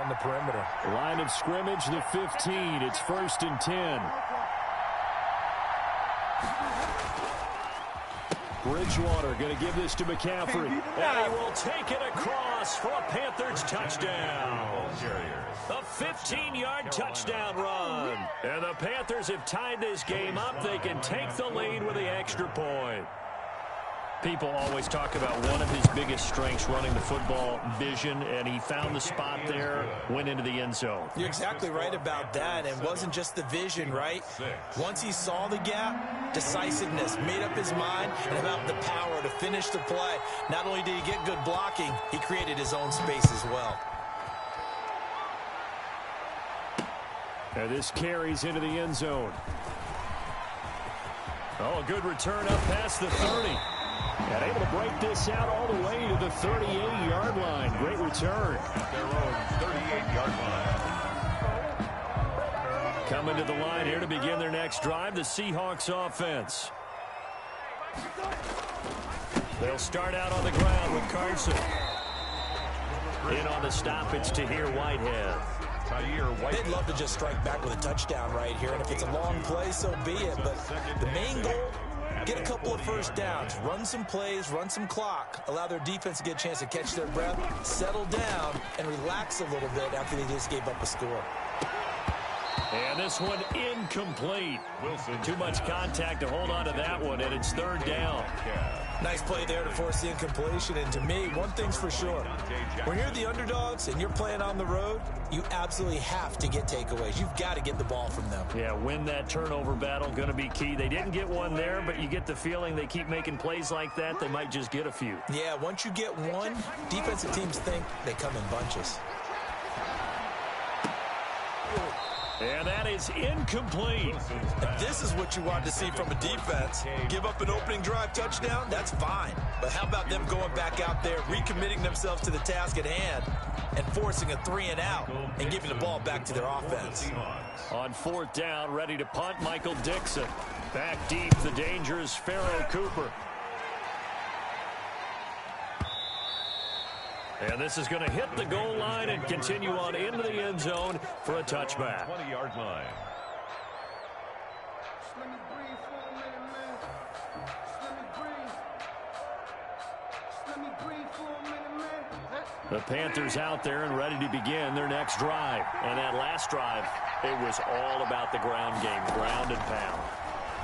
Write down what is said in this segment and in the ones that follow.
on the perimeter. Line of scrimmage, the 15. It's 1st and 10. Bridgewater going to give this to McCaffrey. And he will take it across for a Panthers touchdown. A 15-yard touchdown run. And the Panthers have tied this game up. They can take the lead with the extra point. People always talk about one of his biggest strengths, running the football, vision, and he found the spot there, went into the end zone. You're exactly right about that. It wasn't just the vision, right? Once he saw the gap, decisiveness, made up his mind, and about the power to finish the play. Not only did he get good blocking, he created his own space as well. And this carries into the end zone. Oh, a good return up past the 30. And able to break this out all the way to the 38-yard line. Great return. Their own 38-yard line. Coming to the line here to begin their next drive, the Seahawks offense. They'll start out on the ground with Carson. In on the stop, it's Tahir Whitehead. They'd love to just strike back with a touchdown right here, and if it's a long play, so be it. But the main goal, get a couple of first downs, run some plays, run some clock, allow their defense to get a chance to catch their breath, settle down, and relax a little bit after they just gave up a score. And this one incomplete. Too much contact to hold on to that one, and it's 3rd down. Nice play there to force the incompletion. And to me, one thing's for sure. When you're the underdogs and you're playing on the road, you absolutely have to get takeaways. You've got to get the ball from them. Yeah, win that turnover battle, going to be key. They didn't get one there, but you get the feeling they keep making plays like that, they might just get a few. Yeah, once you get one, defensive teams think they come in bunches. And that is incomplete. And this is what you want to see from a defense. Give up an opening drive touchdown, that's fine. But how about them going back out there, recommitting themselves to the task at hand, and forcing a 3-and-out and giving the ball back to their offense. On 4th down, ready to punt, Michael Dixon. Back deep, the dangerous Pharaoh Cooper. And this is going to hit the goal line and continue on into the end zone for a touchback. 20-yard line. The Panthers out there and ready to begin their next drive. And that last drive, it was all about the ground game, ground and pound.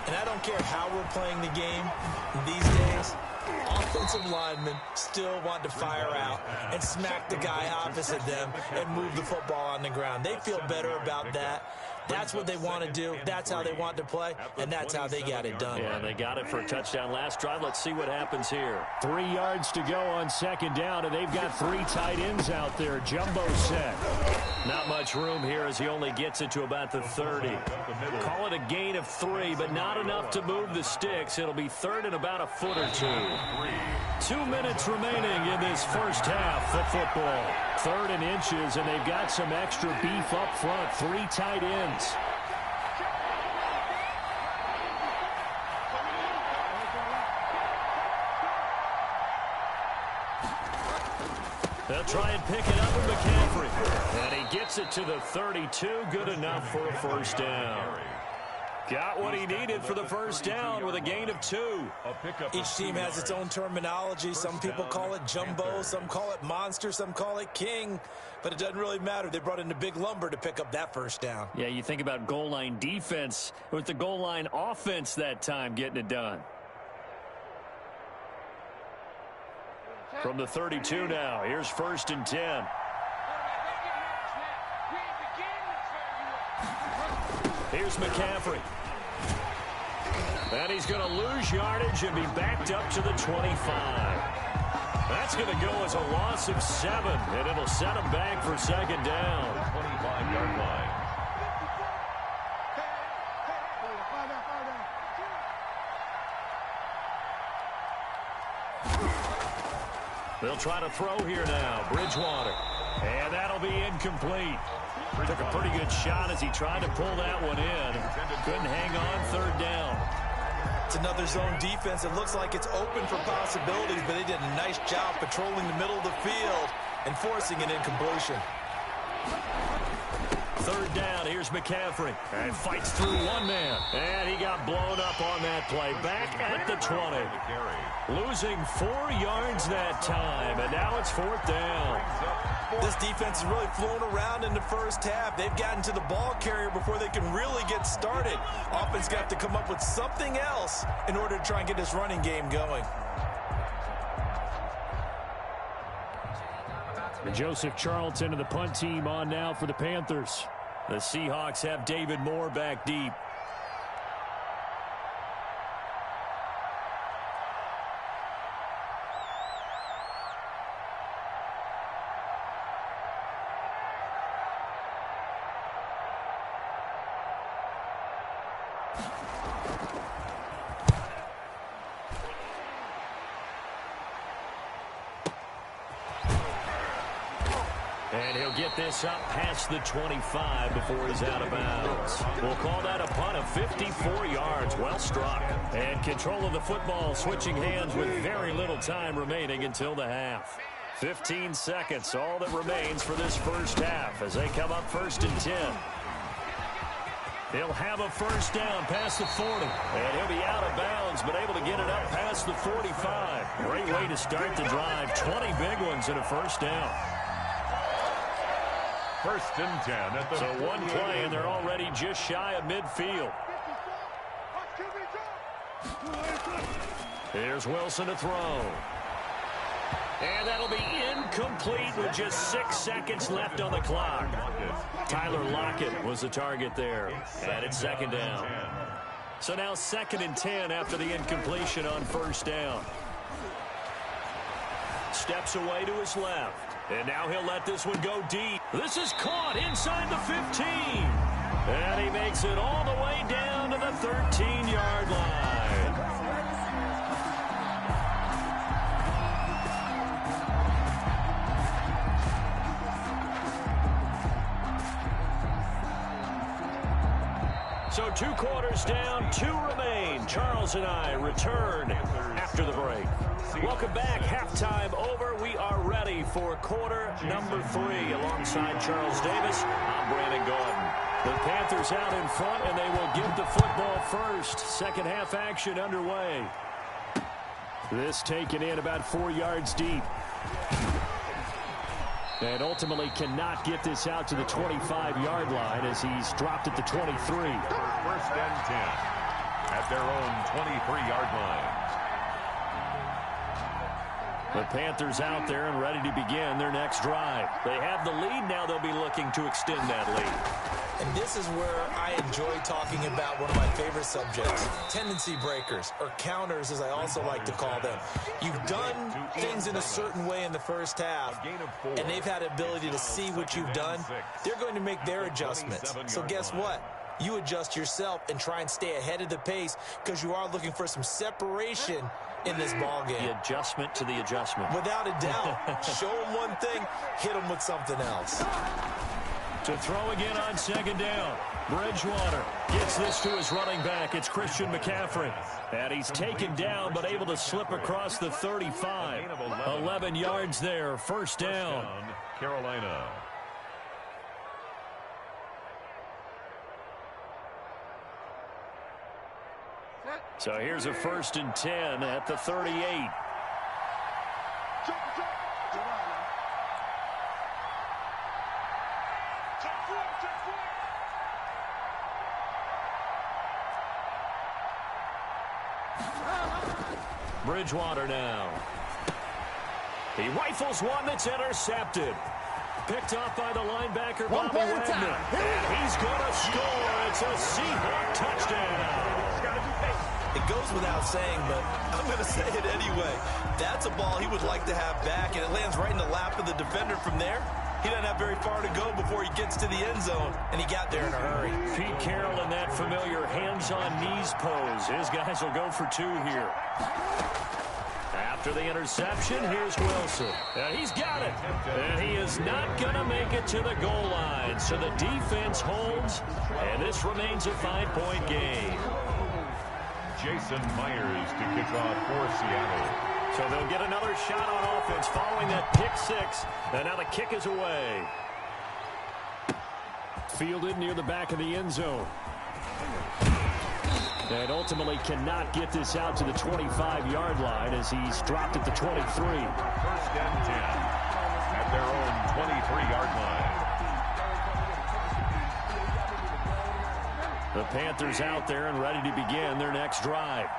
And I don't care how we're playing the game these days, offensive linemen still want to fire out and smack the guy opposite them and move the football on the ground. They feel better about that. That's what they want to do. That's how they want to play, and that's how they got it done. Yeah, they got it for a touchdown last drive. Let's see what happens here. 3 yards to go on 2nd down, and they've got 3 tight ends out there. Jumbo set. Not much room here as he only gets it to about the 30. Call it a gain of 3, but not enough to move the sticks. It'll be 3rd and about a foot or 2. 2 minutes remaining in this first half of football. 3rd and inches, and they've got some extra beef up front. 3 tight ends. They'll try and pick it up with McCaffrey. And he gets it to the 32. Good enough for a first down. Got what he needed for the first down with a gain of 2. Each team has its own terminology. Some people call it jumbo, some call it monster, some call it king. But it doesn't really matter. They brought in the big lumber to pick up that first down. Yeah, you think about goal line defense. It was the goal line offense that time getting it done. From the 32 now, here's 1st and 10. Here's McCaffrey. And he's going to lose yardage and be backed up to the 25. That's going to go as a loss of 7, and it'll set him back for 2nd down. 25-yard line. They'll try to throw here now. Bridgewater. And that'll be incomplete. Took a pretty good shot as he tried to pull that one in. Couldn't hang on. 3rd down. It's another zone defense. It looks like it's open for possibilities, but they did a nice job patrolling the middle of the field and forcing an incompletion. 3rd down. Here's McCaffrey. And fights through one man. And he got blown up on that play. Back at the 20. Losing 4 yards that time. And now it's 4th down. This defense is really flown around in the first half. They've gotten to the ball carrier before they can really get started. Offense got to come up with something else in order to try and get this running game going. Joseph Charlton and the punt team on now for the Panthers. The Seahawks have David Moore back deep. And he'll get this up past the 25 before he's out of bounds. We'll call that a punt of 54 yards. Well struck. And control of the football switching hands with very little time remaining until the half. 15 seconds, all that remains for this first half as they come up 1st and 10. He'll have a 1st down past the 40. And he'll be out of bounds, but able to get it up past the 45. Great way to start the drive. 20 big ones in a 1st down. 1st and 10 at the So one play, and they're already just shy of midfield. Here's Wilson to throw. And that'll be incomplete with just 6 seconds left on the clock. Tyler Lockett was the target there. And it's 2nd down. So now 2nd and 10 after the incompletion on 1st down. Steps away to his left. And now he'll let this one go deep. This is caught inside the 15. And he makes it all the way down to the 13-yard line. So 2 quarters down, 2 remain. Charles and I return after the break. Welcome back. Halftime over. We are ready for quarter number 3. Alongside Charles Davis, I'm Brandon Gordon. The Panthers out in front, and they will get the football first. Second half action underway. This taken in about 4 yards deep. And ultimately cannot get this out to the 25-yard line as he's dropped at the 23. 1st and 10 at their own 23-yard line. The Panthers out there and ready to begin their next drive. They have the lead. Now they'll be looking to extend that lead. And this is where I enjoy talking about one of my favorite subjects, tendency breakers, or counters as I also like to call them. You've done things in a certain way in the first half, and they've had the ability to see what you've done. They're going to make their adjustments. So guess what? You adjust yourself and try and stay ahead of the pace because you are looking for some separation in this ball game. The adjustment to the adjustment. Without a doubt. Show them one thing, hit them with something else. To throw again on 2nd down. Bridgewater gets this to his running back. It's Christian McCaffrey. And he's taken down but able to slip across the 35. 11 yards there. 1st down. Carolina. So here's a 1st and 10 at the 38. Bridgewater now. He rifles one that's intercepted. Picked off by the linebacker, Bobby Wagner. And he's going to score. It's a Seahawk touchdown. It goes without saying, but I'm going to say it anyway. That's a ball he would like to have back, and it lands right in the lap of the defender from there. He doesn't have very far to go before he gets to the end zone, and he got there in a hurry. Pete Carroll in that familiar hands-on-knees pose. His guys will go for 2 here. After the interception, here's Wilson. And he's got it. And he is not going to make it to the goal line. So the defense holds, and this remains a 5-point game. Jason Myers to kick off for Seattle. So they'll get another shot on offense following that pick 6. And now the kick is away. Fielded near the back of the end zone. And ultimately cannot get this out to the 25-yard line as he's dropped at the 23. First and 10 at their own 23-yard line. The Panthers out there and ready to begin their next drive.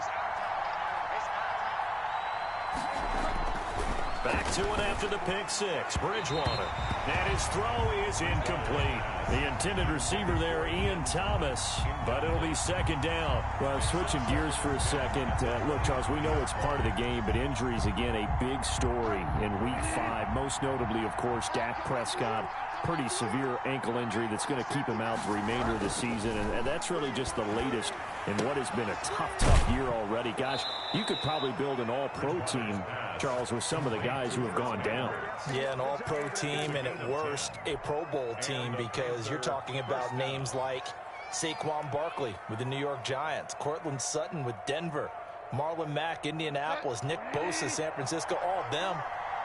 Back to it after the pick six. Bridgewater. And his throw is incomplete. The intended receiver there, Ian Thomas, but it'll be second down. Well, switching gears for a second. Look, Charles, we know it's part of the game, but injuries, again, a big story in Week 5. Most notably, of course, Dak Prescott. Pretty severe ankle injury that's going to keep him out the remainder of the season, and that's really just the latest in what has been a tough year already. Gosh, you could probably build an all-pro team, Charles, with some of the guys who have gone down. Yeah, an all-pro team, and at worst, a Pro Bowl team, because you're talking about names like Saquon Barkley with the New York Giants, Cortland Sutton with Denver, Marlon Mack, Indianapolis, Nick Bosa, San Francisco, all of them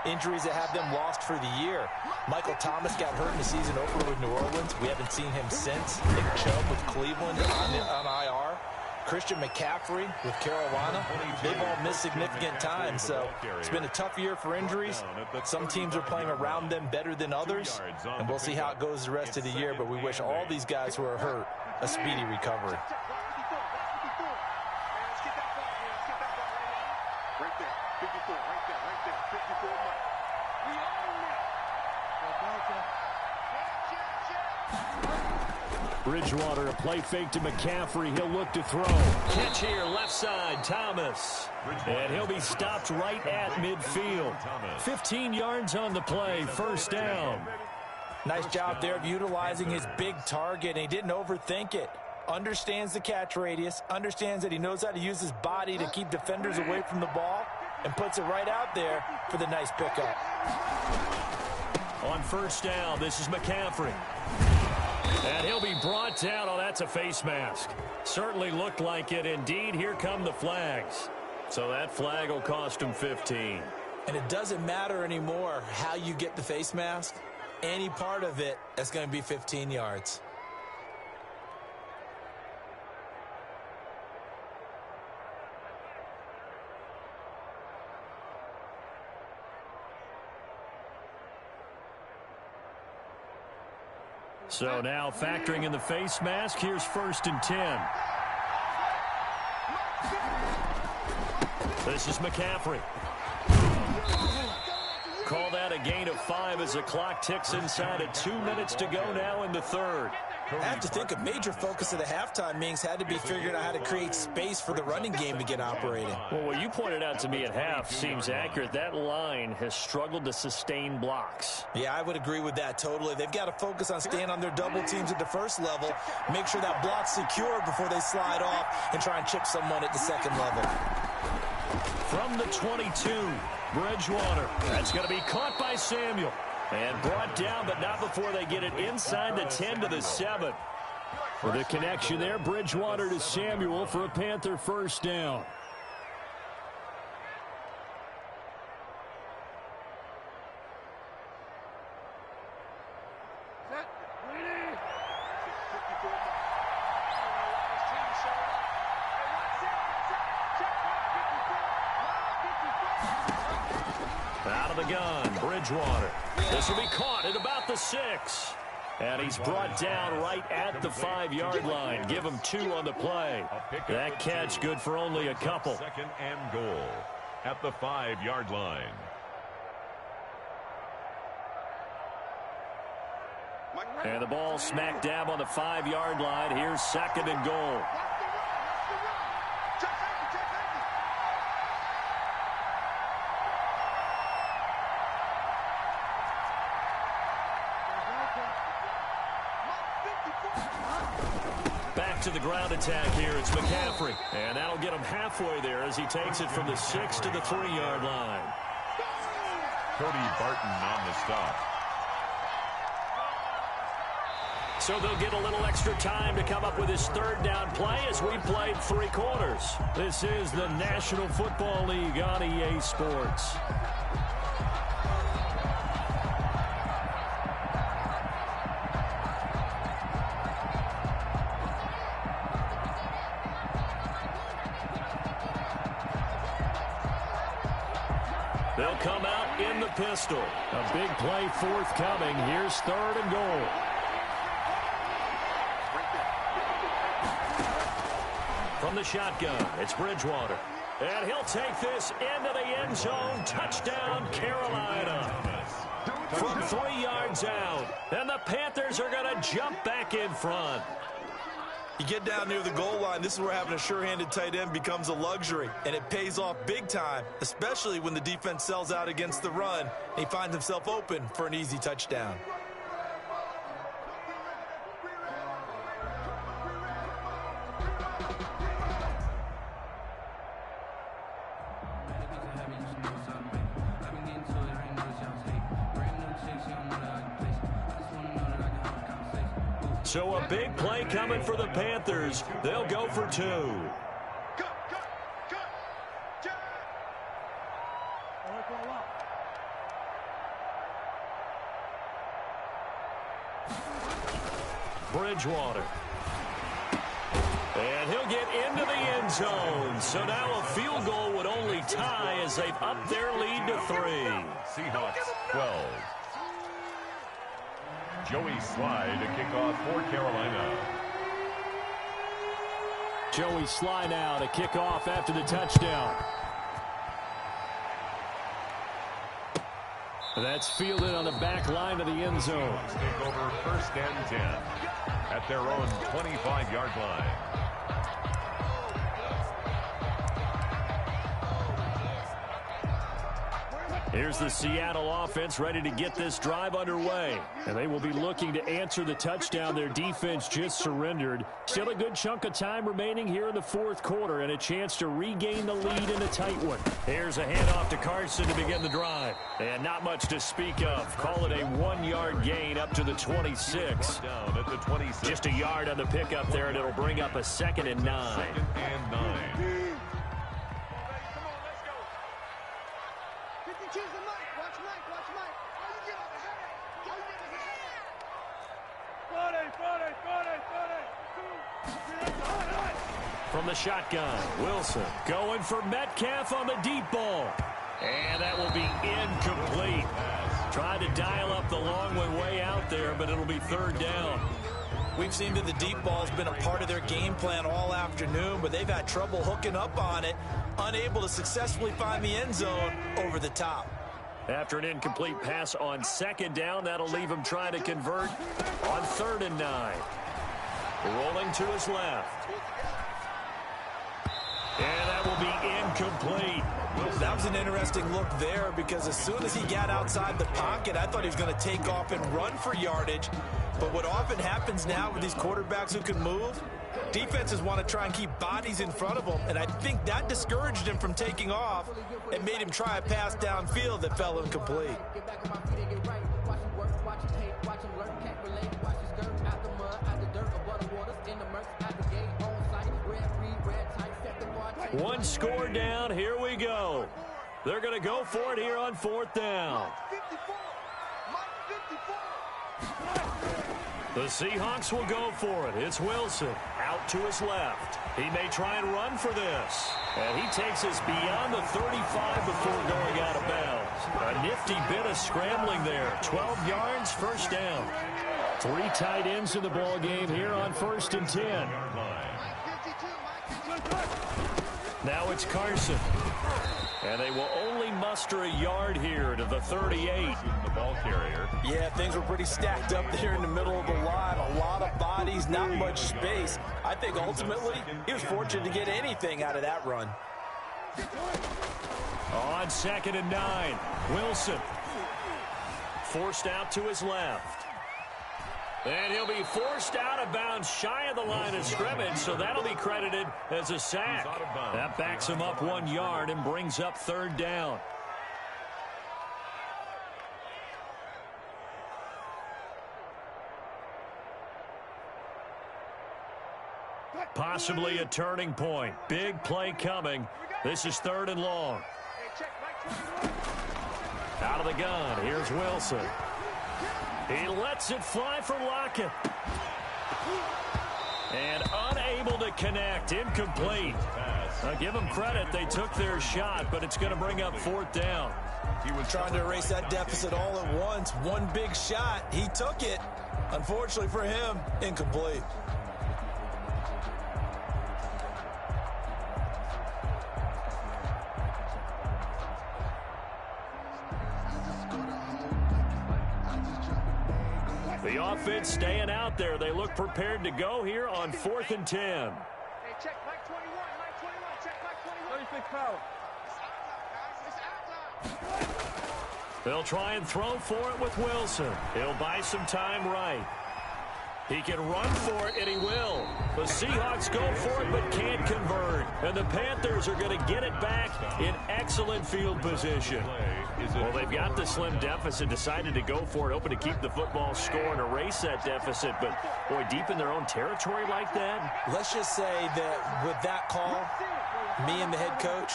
injuries that have them lost for the year. Michael Thomas got hurt in the season opener with New Orleans. We haven't seen him since. Nick Chubb with Cleveland on IR. Christian McCaffrey with Carolina. They've all missed significant time, so it's been a tough year for injuries. Some teams are playing around them better than others, and we'll see how it goes the rest of the year, but we wish all these guys who are hurt a speedy recovery. Bridgewater, a play fake to McCaffrey. He'll look to throw. Catch here, left side, Thomas. And he'll be stopped right at midfield. 15 yards on the play, first down. Nice job there of utilizing his big target, and he didn't overthink it. Understands the catch radius, understands that he knows how to use his body to keep defenders away from the ball, and puts it right out there for the nice pickup. On first down, this is McCaffrey. And he'll be brought down. Oh, that's a face mask. Certainly looked like it. Indeed, here come the flags. So that flag will cost him 15. And it doesn't matter anymore how you get the face mask. Any part of it, that's going to be 15 yards. So now factoring in the face mask, here's first and 10. This is McCaffrey. Call that a gain of 5 as the clock ticks inside of 2 minutes to go now in the third. I have to think a major focus of the halftime meetings had to be figuring out how to create space for the running game to get operating. Well, what you pointed out to me at half seems accurate. That line has struggled to sustain blocks. Yeah, I would agree with that totally. They've got to focus on staying on their double teams at the first level, make sure that block's secure before they slide off and try and chip someone at the second level. From the 22, Bridgewater. That's going to be caught by Samuel. And brought down, but not before they get it inside the 10 to the 7. For the connection there, Bridgewater to Samuel for a Panther first down. Out of the gun, Bridgewater. This will be caught at about the 6. And he's brought down right at the 5-yard line. Give him 2 on the play. That catch good for only a couple. Second and goal at the 5-yard line. And the ball smack dab on the 5-yard line. Here's second and goal. Back to the ground attack here. It's McCaffrey. And that'll get him halfway there as he takes it from the 6 to the 3-yard line. Cody Barton on the stop. So they'll get a little extra time to come up with his third down play as we played 3 quarters. This is the National Football League on EA Sports. They'll come out in the pistol. A big play forthcoming. Here's 3rd and goal. From the shotgun, it's Bridgewater. And he'll take this into the end zone. Touchdown, Carolina. From 3 yards out. And the Panthers are going to jump back in front. You get down near the goal line, this is where having a sure-handed tight end becomes a luxury, and it pays off big time, especially when the defense sells out against the run, and he finds himself open for an easy touchdown. So a big play coming for the Panthers. They'll go for 2. Bridgewater. And he'll get into the end zone. So now a field goal would only tie as they've upped their lead to 3. Seahawks 12. Joey Sly to kick off for Carolina. Joey Sly now to kick off after the touchdown. That's fielded on the back line of the end zone. Take over 1st and 10 at their own 25-yard line. Here's the Seattle offense ready to get this drive underway. And they will be looking to answer the touchdown their defense just surrendered. Still a good chunk of time remaining here in the 4th quarter and a chance to regain the lead in a tight one. Here's a handoff to Carson to begin the drive. And not much to speak of. Call it a 1-yard gain up to the 26. Down at the 26. Just a yard on the pickup there, and it'll bring up a 2nd and 9. 2nd and 9. From the shotgun, Wilson going for Metcalf on the deep ball. And that will be incomplete. Tried to dial up the long way out there, but it'll be 3rd down. We've seen that the deep ball's been a part of their game plan all afternoon, but they've had trouble hooking up on it, unable to successfully find the end zone over the top. After an incomplete pass on 2nd down, that'll leave him trying to convert on 3rd and 9. Rolling to his left. And that will be incomplete. That was an interesting look there because as soon as he got outside the pocket, I thought he was going to take off and run for yardage. But what often happens now with these quarterbacks who can move, defenses want to try and keep bodies in front of them, and I think that discouraged him from taking off and made him try a pass downfield that fell incomplete. One score down. Here we go. They're going to go for it here on 4th down. The Seahawks will go for it. It's Wilson out to his left. He may try and run for this. And he takes us beyond the 35 before going out of bounds. A nifty bit of scrambling there. 12 yards, 1st down. 3 tight ends in the ball game here on 1st and 10. Now it's Carson. And they will only muster a yard here to the 38. The ball carrier. Yeah, things were pretty stacked up there in the middle of the line. A lot of bodies, not much space. I think ultimately he was fortunate to get anything out of that run. On 2nd and 9, Wilson. Forced out to his left. And he'll be forced out of bounds shy of the line of scrimmage, so that'll be credited as a sack. That backs him up 1 yard and brings up 3rd down. Possibly a turning point. Big play coming. This is 3rd and long. Out of the gun, here's Wilson. He lets it fly for Lockett. And unable to connect. Incomplete. Now give them credit. They took their shot, but it's going to bring up 4th down. He was trying to erase that deficit all at once. One big shot. He took it. Unfortunately for him, incomplete. The offense staying out there. They look prepared to go here on 4th and 10. Hey, check Mike 21, Mike 21, check Mike 21. 36 power. They'll try and throw for it with Wilson. He'll buy some time right. He can run for it, and he will. The Seahawks go for it, but can't convert. And the Panthers are going to get it back in excellent field position. Well, they've got the slim deficit, decided to go for it, hoping to keep the football score and erase that deficit. But, boy, deep in their own territory like that. Let's just say that with that call, me and the head coach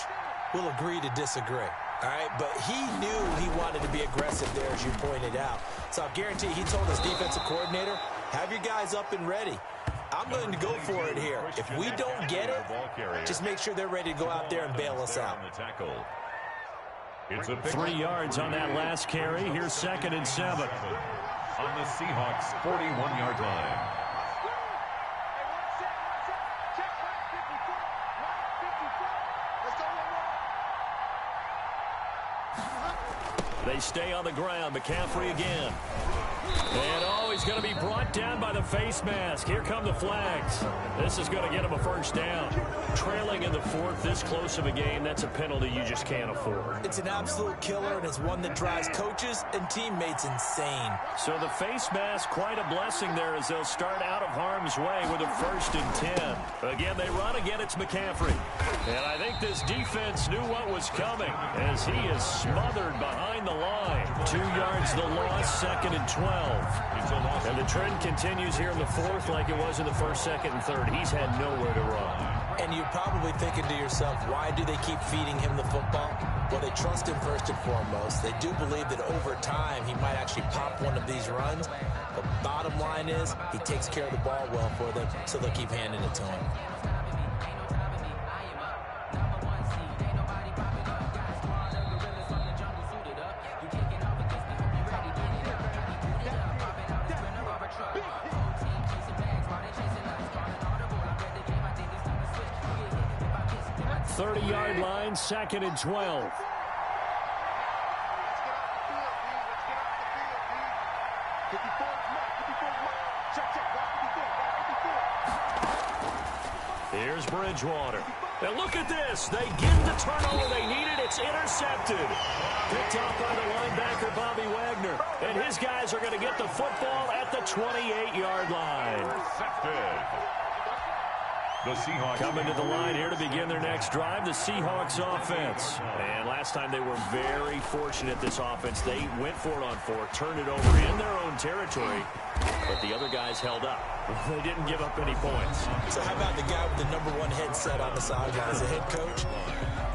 will agree to disagree. All right, but he knew he wanted to be aggressive there, as you pointed out. So I'll guarantee he told his defensive coordinator, have your guys up and ready. I'm going to go for it here. If we don't get it, just make sure they're ready to go out there and bail us out. It's a 3 yards on that last carry. Here's 2nd and 7. On the Seahawks' 41-yard line. They stay on the ground. McCaffrey again. And, oh, he's going to be brought down by the face mask. Here come the flags. This is going to get him a 1st down. Trailing in the 4th, this close of a game, that's a penalty you just can't afford. It's an absolute killer, and it's one that drives coaches and teammates insane. So the face mask, quite a blessing there as they'll start out of harm's way with a 1st and 10. Again, they run. Again, it's McCaffrey. And I think this defense knew what was coming as he is smothered behind the line. 2 yards the loss, 2nd and 12. And the trend continues here in the 4th like it was in the 1st, 2nd, and 3rd. He's had nowhere to run. And you're probably thinking to yourself, why do they keep feeding him the football? Well, they trust him first and foremost. They do believe that over time he might actually pop one of these runs. But bottom line is he takes care of the ball well for them, so they'll keep handing it to him. Yard line, 2nd and 12. Here's Bridgewater. And look at this. They get the turnover they needed. It's intercepted. Picked off by the linebacker, Bobby Wagner. And his guys are going to get the football at the 28-yard line. Intercepted. The Seahawks coming to the line here to begin their next drive, the Seahawks offense. And last time they were very fortunate, this offense. They went for it on 4th, turned it over in their own territory, but the other guys held up. They didn't give up any points. So how about the guy with the #1 headset on the sideline as a head coach?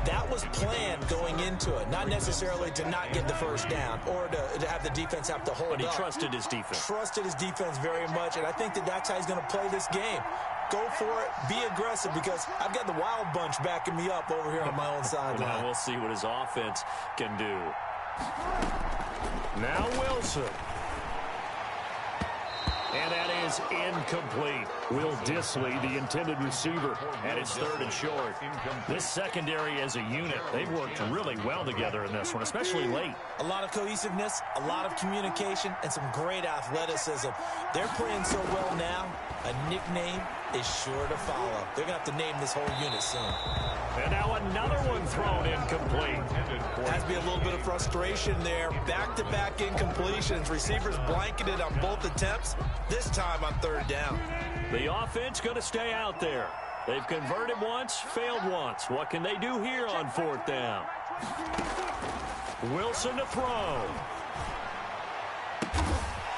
That was planned going into it, not necessarily to not get the 1st down or to have the defense have to hold up. But he trusted his defense. Trusted his defense very much, and I think that that's how he's going to play this game. Go for it, be aggressive, because I've got the wild bunch backing me up over here on my own sideline. Now we'll see what his offense can do. Now Wilson. And that is incomplete. Will Dissly, the intended receiver, and it's 3rd and short. This secondary as a unit, they've worked really well together in this one, especially late. A lot of cohesiveness, a lot of communication, and some great athleticism. They're playing so well now, a nickname is sure to follow. They're going to have to name this whole unit soon. And now another one thrown incomplete. Has to be a little bit of frustration there. Back-to-back incompletions. Receivers blanketed on both attempts, this time on 3rd down. The offense going to stay out there. They've converted once, failed once. What can they do here on 4th down? Wilson to throw.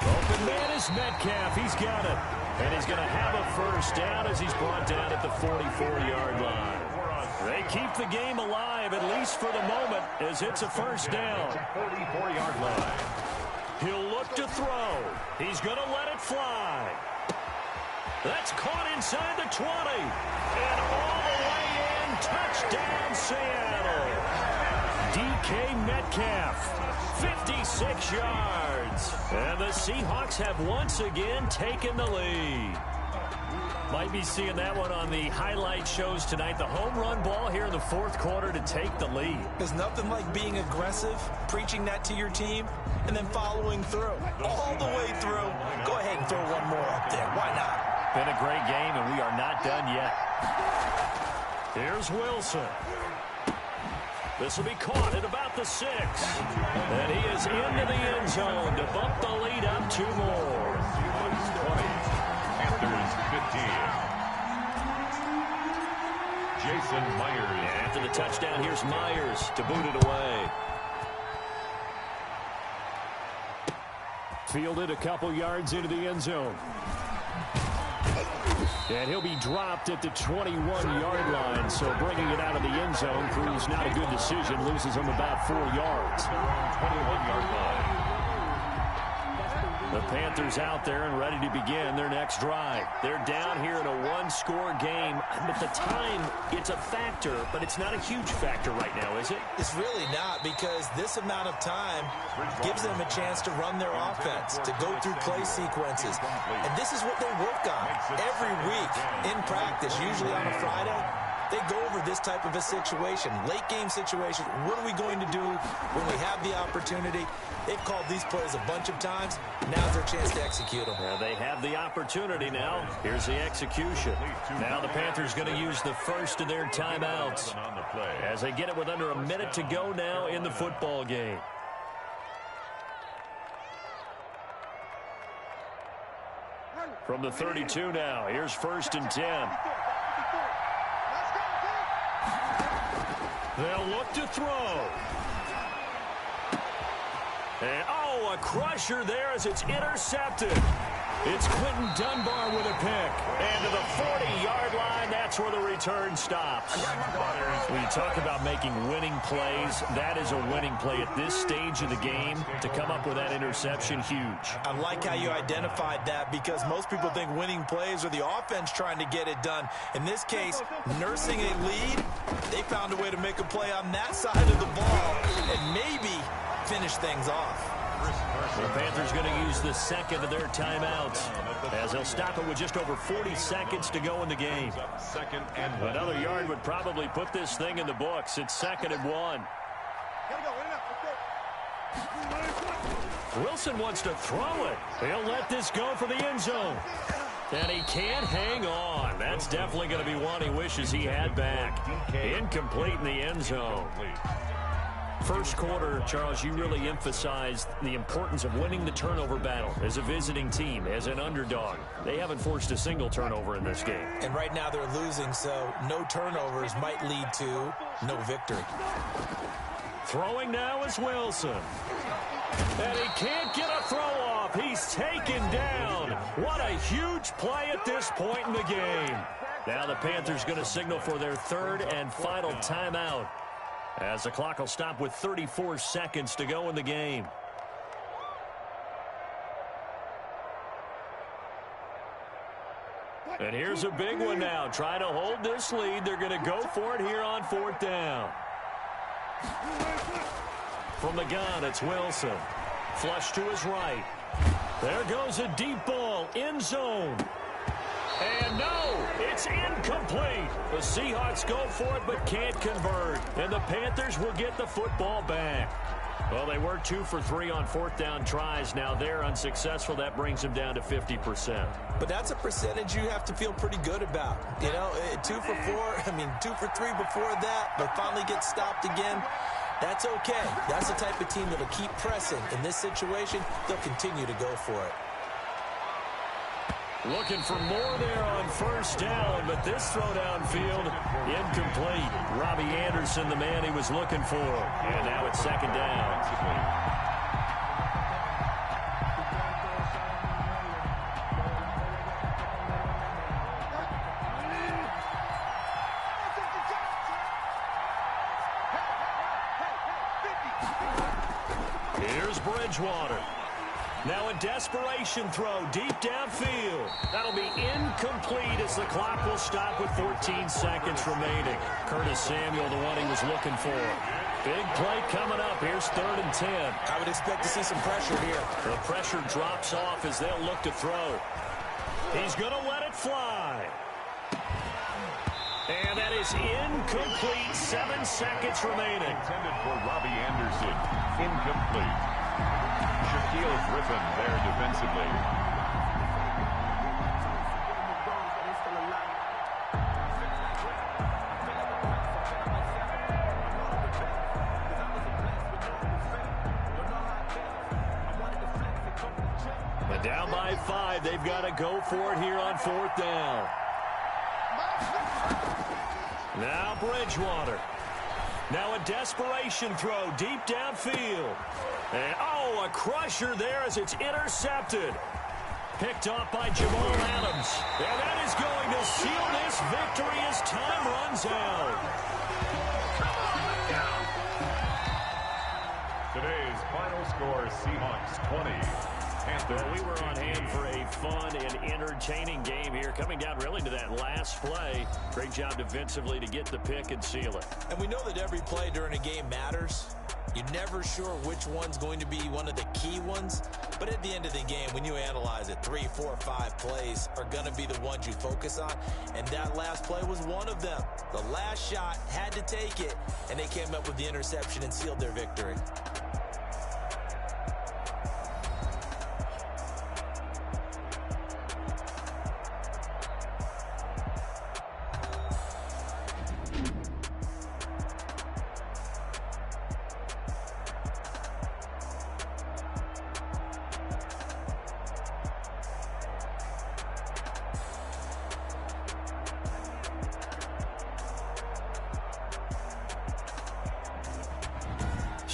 Open man is Metcalf. He's got it. And he's going to have a 1st down as he's brought down at the 44-yard line. They keep the game alive, at least for the moment, as it's a 1st down. 44-yard line. He'll look to throw. He's going to let it fly. That's caught inside the 20. And all the way in. Touchdown, Seattle. DK Metcalf, 56 yards. And the Seahawks have once again taken the lead. Might be seeing that one on the highlight shows tonight. The home run ball here in the fourth quarter to take the lead. There's nothing like being aggressive, preaching that to your team, and then following through. All the way through. Go ahead and throw one more up there. Why not? Been a great game, and we are not done yet. Here's Wilson. This will be caught at about the 6. And he is into the end zone to bump the lead up 2 more. 20. Panthers 15. Jason Myers. After the touchdown, here's Myers to boot it away. Fielded a couple yards into the end zone. And he'll be dropped at the 21-yard line, so bringing it out of the end zone proves not a good decision. Loses him about 4 yards. 21-yard line. The Panthers out there and ready to begin their next drive. They're down here in a 1-score game. But the time, it's a factor, but it's not a huge factor right now, is it? It's really not, because this amount of time gives them a chance to run their offense, to go through play sequences. And this is what they work on every week in practice, usually on a Friday. They go over this type of a situation, late game situation. What are we going to do when we have the opportunity? They've called these plays a bunch of times. Now's their chance to execute them. Well, they have the opportunity now. Here's the execution. Now the Panthers going to use the first of their timeouts as they get it with under a minute to go now in the football game. From the 32 now, here's 1st and 10. They'll look to throw. And, oh, a crusher there as it's intercepted. It's Quentin Dunbar with a pick. And to the 40-yard line, that's where the return stops. When you talk about making winning plays, that is a winning play at this stage of the game. To come up with that interception, huge. I like how you identified that, because most people think winning plays are the offense trying to get it done. In this case, nursing a lead, they found a way to make a play on that side of the ball and maybe finish things off. The Panthers going to use the second of their timeouts as they'll stop it with just over 40 seconds to go in the game. Another yard would probably put this thing in the books. It's 2nd and 1. Wilson wants to throw it. He'll let this go for the end zone. And he can't hang on. That's definitely going to be one he wishes he had back. Incomplete in the end zone. First quarter, Charles, you really emphasized the importance of winning the turnover battle as a visiting team, as an underdog. They haven't forced a single turnover in this game. And right now they're losing, so no turnovers might lead to no victory. Throwing now is Wilson. And he can't get a throw off. He's taken down. What a huge play at this point in the game. Now the Panthers going to signal for their 3rd and final timeout, as the clock will stop with 34 seconds to go in the game. And here's a big one now. Try to hold this lead. They're going to go for it here on 4th down. From the gun, it's Wilson. Flush to his right. There goes a deep ball. End zone. And no, it's incomplete. The Seahawks go for it but can't convert. And the Panthers will get the football back. Well, they were 2 for 3 on 4th down tries. Now they're unsuccessful. That brings them down to 50%. But that's a percentage you have to feel pretty good about. You know, 2 for 2 for 3 before that, but finally get stopped again. That's okay. That's the type of team that'll keep pressing. In this situation, they'll continue to go for it. Looking for more there on 1st down, but this throw downfield, incomplete. Robbie Anderson, the man he was looking for. And now it's 2nd down. Here's Bridgewater. Now a desperation throw deep downfield. That'll be incomplete as the clock will stop with 14 seconds remaining. Curtis Samuel, the one he was looking for. Big play coming up. Here's 3rd and 10. I would expect to see some pressure here. The pressure drops off as they'll look to throw. He's going to let it fly. And that is incomplete. 7 seconds remaining. Intended for Robbie Anderson. Incomplete. Shaquille Griffin there defensively. But down by 5, they've got to go for it here on 4th down. Now Bridgewater. Now a desperation throw deep downfield. And, a crusher there as it's intercepted. Picked off by Jamal Adams. And that is going to seal this victory as time runs out. Today's final score, Seahawks 20. Well, we were on hand for a fun and entertaining game here, coming down really to that last play. Great job defensively to get the pick and seal it. And we know that every play during a game matters. You're never sure which one's going to be one of the key ones. But at the end of the game, when you analyze it, 3, 4, 5 plays are going to be the ones you focus on. And that last play was one of them. The last shot had to take it, and they came up with the interception and sealed their victory.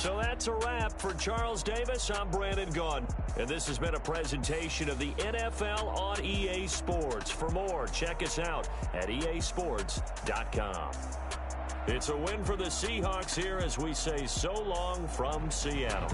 So that's a wrap for Charles Davis. I'm Brandon Gaudin. And this has been a presentation of the NFL on EA Sports. For more, check us out at easports.com. It's a win for the Seahawks here as we say so long from Seattle.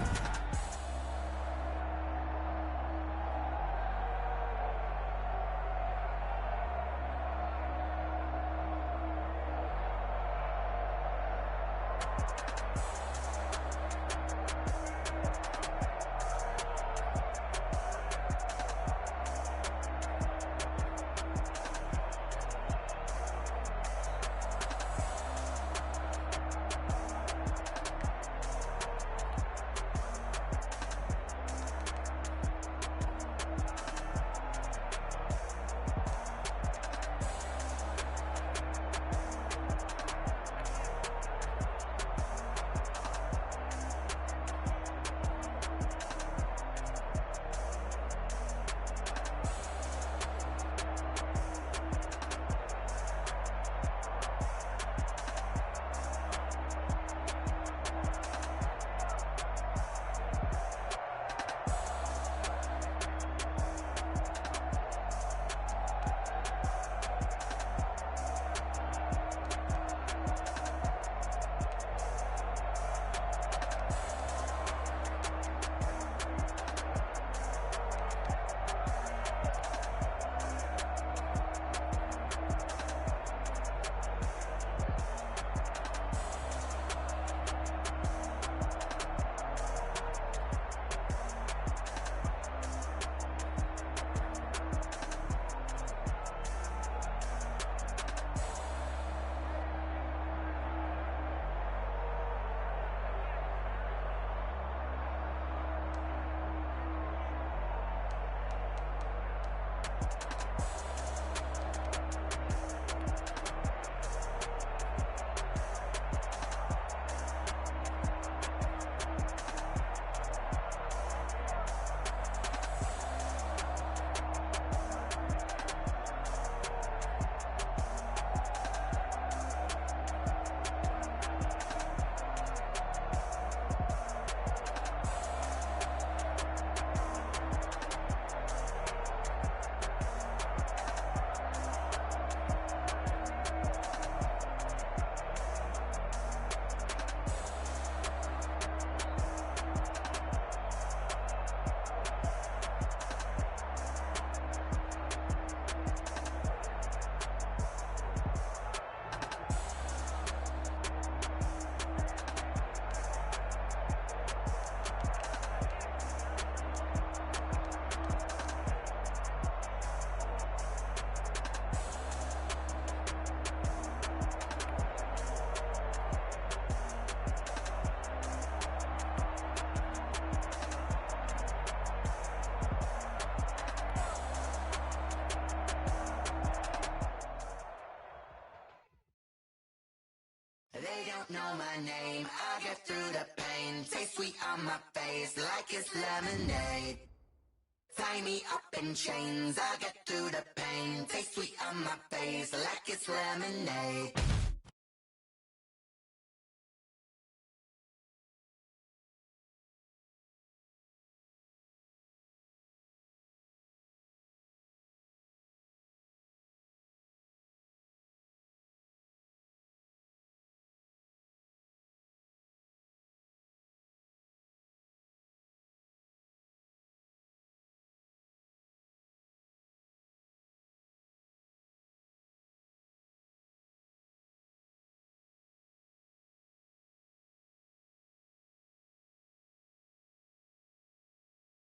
don't know my name. I get through the pain. Taste sweet on my face like it's lemonade. Tie me up in chains. I get through the pain. Taste sweet on my face like it's lemonade.